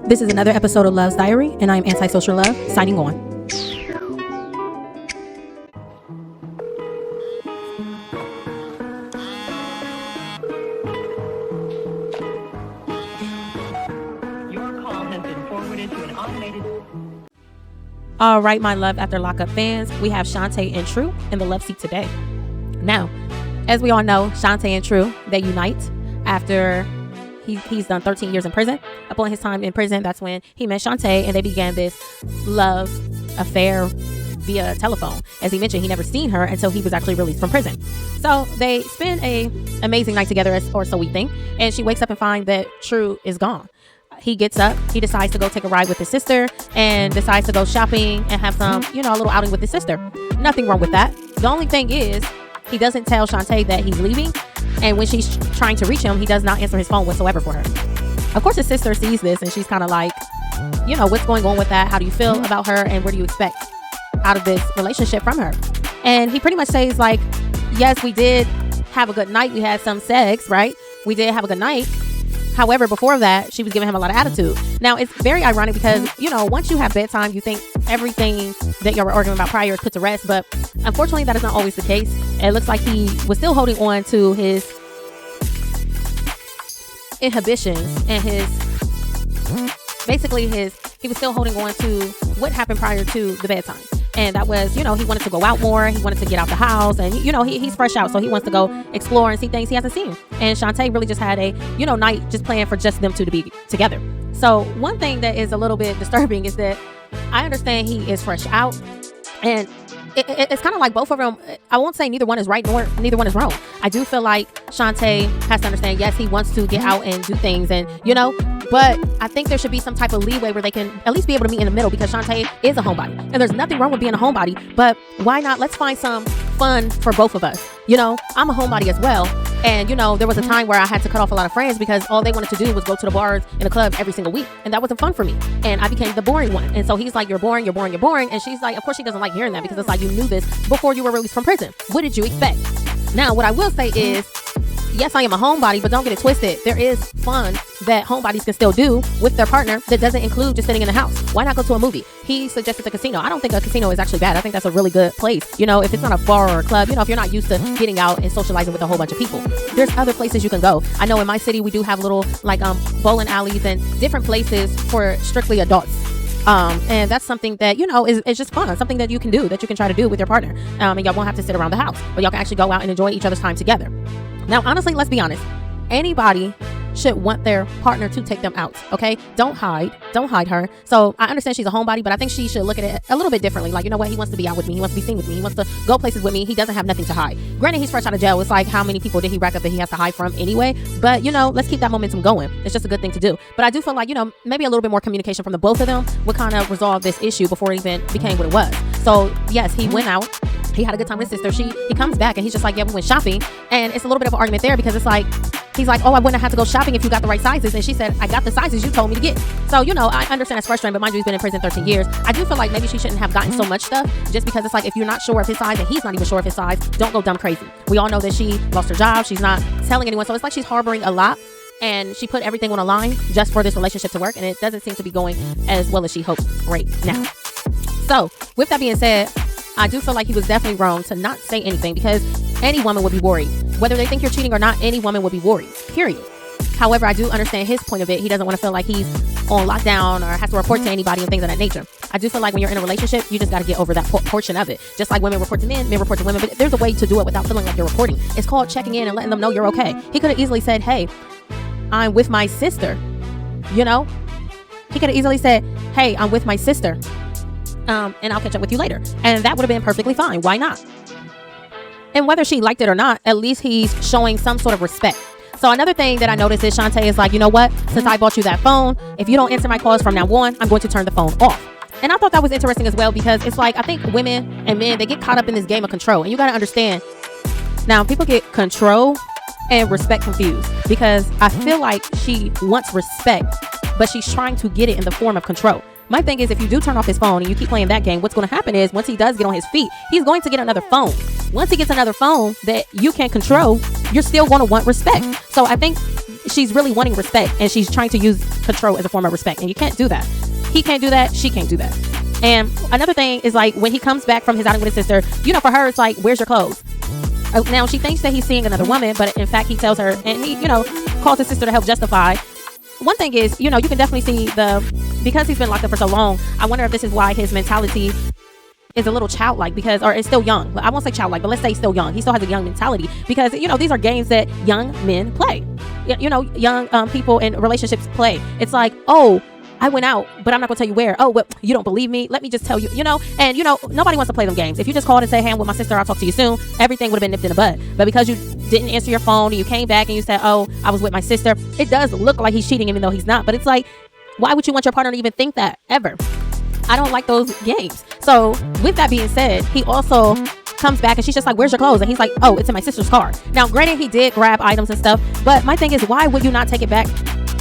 This is another episode of Love's Diary, and I'm AntiSoSure Love, signing on. Your call has been forwarded to an automated... All right, my Love After Lockup fans, we have Shonta and True in the love seat today. Now, as we all know, Shonta and True, they unite after he's done 13 years in prison. Upon his time in prison, that's when he met Shonta and they began this love affair via telephone. As he mentioned, he never seen her until he was actually released from prison. So they spend a amazing night together, or so we think, and she wakes up and finds that True is gone. He gets up, he decides to go take a ride with his sister and decides to go shopping and have some, a little outing with his sister. Nothing wrong with that. The only thing is, he doesn't tell Shonta that he's leaving, and when she's trying to reach him, he does not answer his phone whatsoever for her. Of course, his sister sees this, and she's kind of like, what's going on with that? How do you feel about her, and what do you expect out of this relationship from her? And he pretty much says, like, yes, we did have a good night. We had some sex, right? We did have a good night. However, before that, she was giving him a lot of attitude. Now, it's very ironic because, once you have bedtime, you think everything that you were arguing about prior is put to rest. But unfortunately, that is not always the case. It looks like he was still holding on to his inhibitions and he was still holding on to what happened prior to the bedtime. And that was, he wanted to go out more. He wanted to get out the house. And, he's fresh out. So he wants to go explore and see things he hasn't seen. And Shonta really just had a, night just planned for just them two to be together. So one thing that is a little bit disturbing is that I understand he is fresh out. And it's kind of like both of them. I won't say neither one is right nor neither one is wrong. I do feel like Shonta has to understand, yes, he wants to get out and do things and, but I think there should be some type of leeway where they can at least be able to meet in the middle because Shonta is a homebody and there's nothing wrong with being a homebody, but why not? Let's find some fun for both of us. I'm a homebody as well. And, there was a time where I had to cut off a lot of friends because all they wanted to do was go to the bars and the clubs every single week. And that wasn't fun for me. And I became the boring one. And so he's like, you're boring, you're boring, you're boring. And she's like, of course she doesn't like hearing that because it's like, you knew this before you were released from prison. What did you expect? Now, what I will say is, yes, I am a homebody, but don't get it twisted. There is fun that homebodies can still do with their partner that doesn't include just sitting in the house. Why not go to a movie? He suggested the casino. I don't think a casino is actually bad. I think that's a really good place. If it's not a bar or a club, if you're not used to getting out and socializing with a whole bunch of people, there's other places you can go. I know in my city, we do have little bowling alleys and different places for strictly adults. And that's something that, is just fun. Something that you can do, that you can try to do with your partner. And y'all won't have to sit around the house, but y'all can actually go out and enjoy each other's time together. Now, honestly, let's be honest. Anybody should want their partner to take them out, okay? Don't hide her. So I understand she's a homebody, but I think she should look at it a little bit differently. Like, you know what? He wants to be out with me. He wants to be seen with me. He wants to go places with me. He doesn't have nothing to hide. Granted, he's fresh out of jail. It's like, how many people did he rack up that he has to hide from anyway? But, let's keep that momentum going. It's just a good thing to do. But I do feel like, maybe a little bit more communication from the both of them would kind of resolve this issue before it even became what it was. So, yes, he went out. He had a good time with his sister. He comes back and he's just like, yeah, we went shopping. And it's a little bit of an argument there because it's like, he's like, oh, I wouldn't have to go shopping if you got the right sizes. And she said, I got the sizes you told me to get. So, I understand it's frustrating, but mind you, he's been in prison 13 years. I do feel like maybe she shouldn't have gotten so much stuff just because it's like, if you're not sure of his size and he's not even sure of his size, don't go dumb crazy. We all know that she lost her job. She's not telling anyone. So it's like she's harboring a lot. And she put everything on the line just for this relationship to work. And it doesn't seem to be going as well as she hopes right now. So with that being said, I do feel like he was definitely wrong to not say anything because any woman would be worried. Whether they think you're cheating or not, any woman would be worried, period. However, I do understand his point of it. He doesn't want to feel like he's on lockdown or has to report to anybody and things of that nature. I do feel like when you're in a relationship, you just got to get over that portion of it. Just like women report to men report to women. But there's a way to do it without feeling like you're reporting. It's called checking in and letting them know you're okay. He could have easily said, hey, I'm with my sister. He could have easily said, hey, I'm with my sister. And I'll catch up with you later. And that would have been perfectly fine. Why not? And whether she liked it or not, at least he's showing some sort of respect. So another thing that I noticed is Shonta is like, you know what? Since I bought you that phone, if you don't answer my calls from now on, I'm going to turn the phone off. And I thought that was interesting as well because it's like, I think women and men, they get caught up in this game of control. And you got to understand, now people get control and respect confused because I feel like she wants respect, but she's trying to get it in the form of control. My thing is, if you do turn off his phone and you keep playing that game, what's going to happen is once he does get on his feet, he's going to get another phone. Once he gets another phone that you can't control, you're still going to want respect. So I think she's really wanting respect, and she's trying to use control as a form of respect, and you can't do that. He can't do that. She can't do that. And another thing is like when he comes back from his outing with his sister, for her it's like, where's your clothes? Now she thinks that he's seeing another woman, but in fact he tells her, and he calls his sister to help justify. One thing is, you can definitely see because he's been locked up for so long, I wonder if this is why his mentality is a little childlike, or it's still young. I won't say childlike, but let's say still young. He still has a young mentality because, these are games that young men play. Young people in relationships play. It's like, oh, I went out, but I'm not gonna tell you where. Oh, well, you don't believe me? Let me just tell you, and nobody wants to play them games. If you just called and say, hey, I'm with my sister, I'll talk to you soon, everything would have been nipped in the bud. But because you didn't answer your phone and you came back and you said, oh, I was with my sister, it does look like he's cheating even though he's not. But it's like, why would you want your partner to even think that ever? I don't like those games. So with that being said, he also comes back and she's just like, where's your clothes? And he's like, oh, it's in my sister's car. Now, granted, he did grab items and stuff, but my thing is, why would you not take it back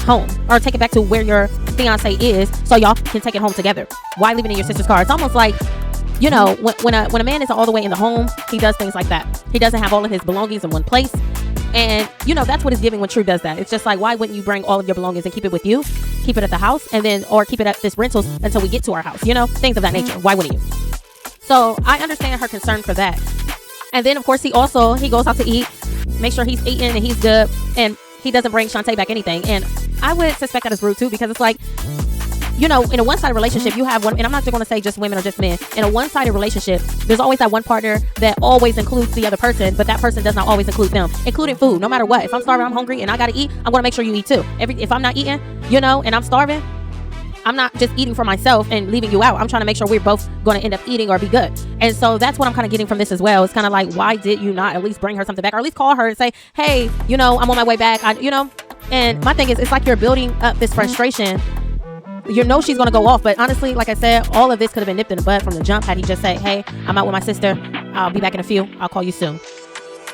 home or take it back to where your fiance is so y'all can take it home together? Why leave it in your sister's car? It's almost like, when a man is all the way in the home, he does things like that. He doesn't have all of his belongings in one place. And, that's what it's giving when True does that. It's just like, why wouldn't you bring all of your belongings and keep it with you? Keep it at the house or keep it at this rental until we get to our house, things of that nature. Why wouldn't you? So I understand her concern for that. And then, of course, he goes out to eat, make sure he's eating and he's good. And he doesn't bring Shonta back anything. And I would suspect that is rude too, because it's like, in a one-sided relationship, you have one, and I'm not just going to say just women or just men. In a one-sided relationship, there's always that one partner that always includes the other person, but that person does not always include them, including food. No matter what, if I'm starving, I'm hungry, and I got to eat, I'm going to make sure you eat too. If I'm not eating, and I'm starving, I'm not just eating for myself and leaving you out. I'm trying to make sure we're both going to end up eating or be good. And so that's what I'm kind of getting from this as well. It's kind of like, why did you not at least bring her something back, or at least call her and say, hey, I'm on my way back. And my thing is, it's like you're building up this frustration. She's going to go off. But honestly, like I said, all of this could have been nipped in the bud from the jump had he just said, hey, I'm out with my sister. I'll be back in a few. I'll call you soon.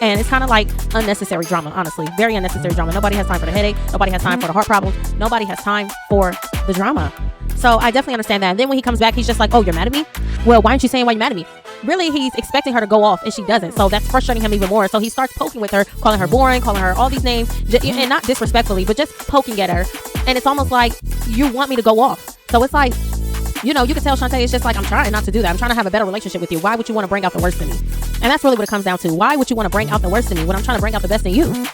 And it's kind of like unnecessary drama, honestly. Very unnecessary drama. Nobody has time for the headache. Nobody has time for the heart problems. Nobody has time for the drama. So I definitely understand that. And then when he comes back, he's just like, oh, you're mad at me? Well, why aren't you saying why you're mad at me? Really, he's expecting her to go off and she doesn't. So that's frustrating him even more. So he starts poking with her, calling her boring, calling her all these names, and not disrespectfully, but just poking at her. And it's almost like, you want me to go off. So it's like, you can tell Shonta, it's just like, I'm trying not to do that. I'm trying to have a better relationship with you. Why would you want to bring out the worst in me? And that's really what it comes down to. Why would you want to bring out the worst in me when I'm trying to bring out the best in you?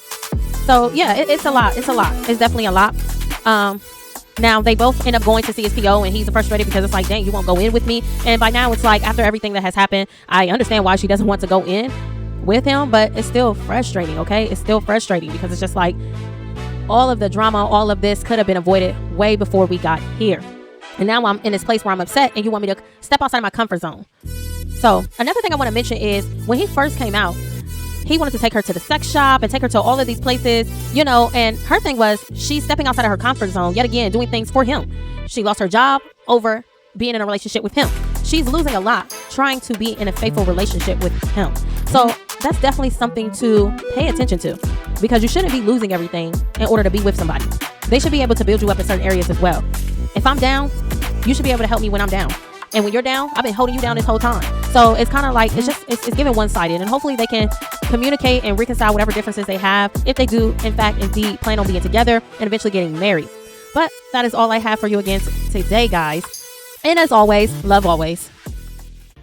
So yeah, it's a lot. It's a lot. It's definitely a lot. Now they both end up going to see his PO, and he's frustrated because it's like, dang, you won't go in with me. And by now it's like, after everything that has happened, I understand why she doesn't want to go in with him, but it's still frustrating. Okay. It's still frustrating because it's just like, all of the drama, all of this could have been avoided way before we got here. And now I'm in this place where I'm upset and you want me to step outside my comfort zone. So another thing I want to mention is when he first came out, he wanted to take her to the sex shop and take her to all of these places, and her thing was she's stepping outside of her comfort zone yet again, doing things for him. She lost her job over being in a relationship with him. She's losing a lot trying to be in a faithful relationship with him. So that's definitely something to pay attention to, because you shouldn't be losing everything in order to be with somebody. They should be able to build you up in certain areas as well. If I'm down, you should be able to help me when I'm down. And when you're down, I've been holding you down this whole time. So it's kind of like, it's given one-sided, and hopefully they can communicate and reconcile whatever differences they have, if they do, in fact, indeed plan on being together and eventually getting married. But that is all I have for you again today, guys. And as always, love always.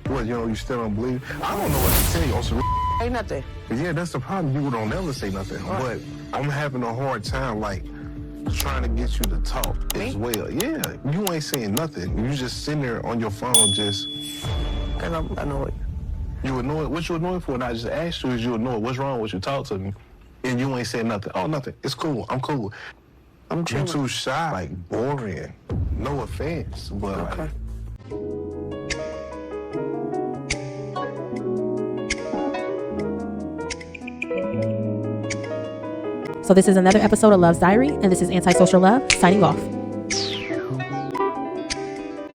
What, you still don't believe? I don't know what to tell you. Also, ain't nothing. Yeah, that's the problem. People don't ever say nothing. But I'm having a hard time, trying to get you to talk as well. Yeah, you ain't saying nothing. You just sitting there on your phone just... Because I'm annoyed. You annoyed? What you annoyed for? And I just asked you, is you annoyed? What's wrong with you? Talk to me. And you ain't saying nothing. Oh, nothing. It's cool. I'm cool. I'm You're too shy, boring. No offense, but okay. So this is another episode of Love's Diary, and this is AntiSoSure Love, signing off.